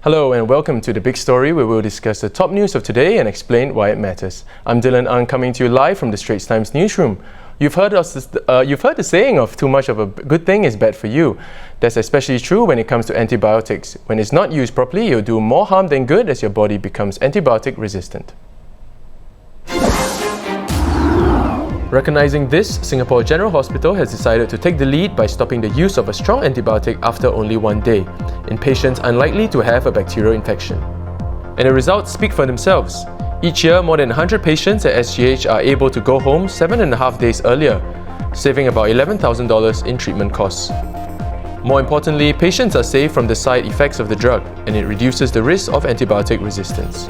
Hello and welcome to The Big Story, where we'll discuss the top news of today and explain why it matters. I'm Dylan Ang, coming to you live from the Straits Times newsroom. You've heard the saying of too much of a good thing is bad for you. That's especially true when it comes to antibiotics. When it's not used properly, you'll do more harm than good as your body becomes antibiotic resistant. Recognizing this, Singapore General Hospital has decided to take the lead by stopping the use of a strong antibiotic after only 1 day in patients unlikely to have a bacterial infection. And the results speak for themselves. Each year, more than 100 patients at SGH are able to go home 7.5 days earlier, saving about $11,000 in treatment costs. More importantly, patients are saved from the side effects of the drug, and it reduces the risk of antibiotic resistance.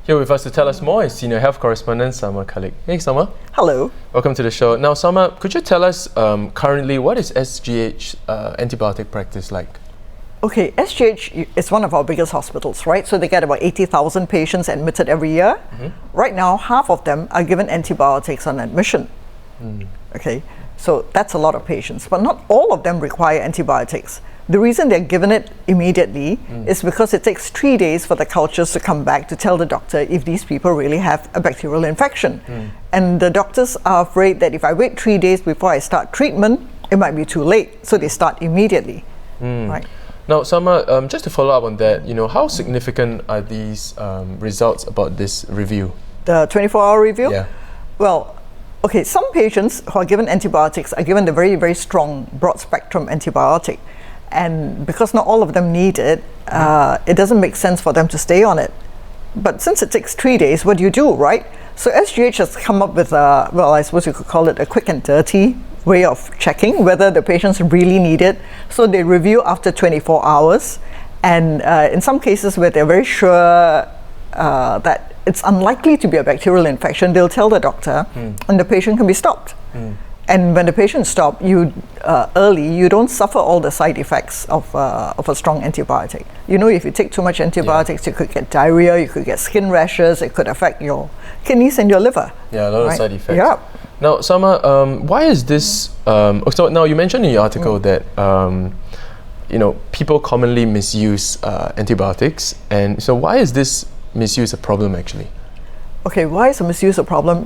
Here with us to tell us more is Senior Health Correspondent Salma Khalik. Hey Salma. Hello. Welcome to the show. Now Salma, could you tell us currently what is SGH antibiotic practice like? Okay, SGH is one of our biggest hospitals, right? So they get about 80,000 patients admitted every year. Right now, half of them are given antibiotics on admission. Okay, so that's a lot of patients, but not all of them require antibiotics. The reason they're given it immediately is because it takes 3 days for the cultures to come back to tell the doctor if these people really have a bacterial infection. And the doctors are afraid that if I wait 3 days before I start treatment, it might be too late. So they start immediately. Right. Now, Salma, just to follow up on that, how significant are these results about this review? The 24-hour review? Yeah. Well, okay, some patients who are given antibiotics are given the very, very strong broad-spectrum antibiotic. And because not all of them need it, it doesn't make sense for them to stay on it. But since it takes 3 days, what do you do, right? So SGH has come up with I suppose you could call it a quick and dirty way of checking whether the patients really need it. So they review after 24 hours. And in some cases where they're very sure that it's unlikely to be a bacterial infection, they'll tell the doctor and the patient can be stopped. And when the patient stops early, you don't suffer all the side effects of a strong antibiotic. If you take too much antibiotics, you could get diarrhea, you could get skin rashes, it could affect your kidneys and your liver. Yeah, a lot of side effects. Yeah. Now, Salma, why is this? So now you mentioned in your article that people commonly misuse antibiotics, and so why is this misuse a problem actually? Okay, why is a misuse a problem?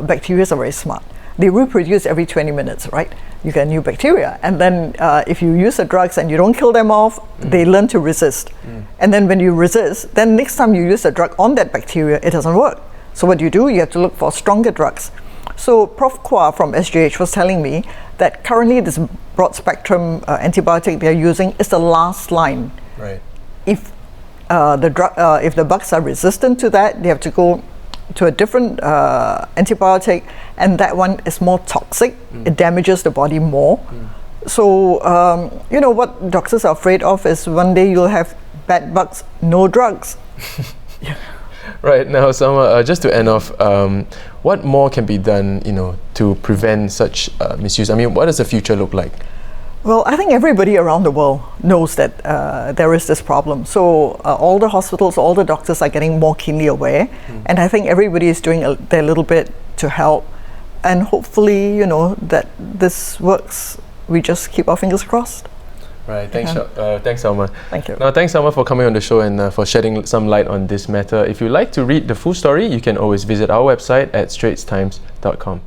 Bacteria are very smart. They reproduce every 20 minutes, right? You get new bacteria. And then if you use the drugs and you don't kill them off, they learn to resist. And then when you resist, then next time you use the drug on that bacteria, it doesn't work. So what do? You have to look for stronger drugs. So Prof. Kwa from SGH was telling me that currently this broad-spectrum antibiotic they're using is the last line. Right. If the bugs are resistant to that, they have to go to a different antibiotic, and that one is more toxic. It damages the body more. So what doctors are afraid of is one day you'll have bad bugs, no drugs. Right. Now, Salma, just to end off, what more can be done to prevent such misuse? I mean, what does the future look like? Well, I think everybody around the world knows that there is this problem. So all the hospitals, all the doctors are getting more keenly aware. And I think everybody is doing their little bit to help. And hopefully, that this works. We just keep our fingers crossed. Right. Thanks, Salma. Thank you. Now, thanks, Salma, for coming on the show and for shedding some light on this matter. If you'd like to read the full story, you can always visit our website at straitstimes.com.